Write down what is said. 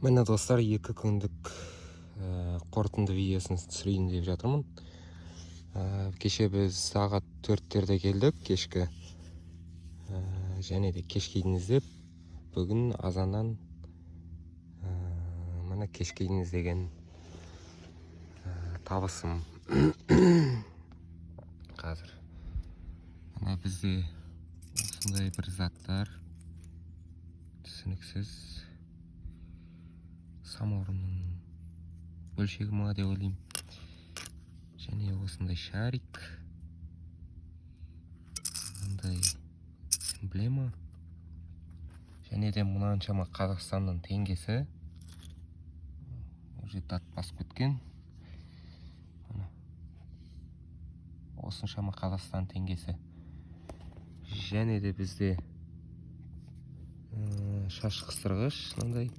Міне достар, 2 күндік қорытынды видеосын түсірейін деп жатырмын. Кеше біз сағат 4-терде келдік кешкі. Және де кешкейін іздеп, бүгін азаннан міне кешкейін іздеген табысым. Қазір міне бізде осындай бір заттар, түсініксіз самаурынның бөлшегі ма деп ойлаймын. Және осындай шарик, мындай эмблема, және де мұнаншама Қазақстанның теңгесі. Уже дат басып кеткен. Осыншама Қазақстан теңгесі. Және де бізде шаш қыстырғыш, мынандай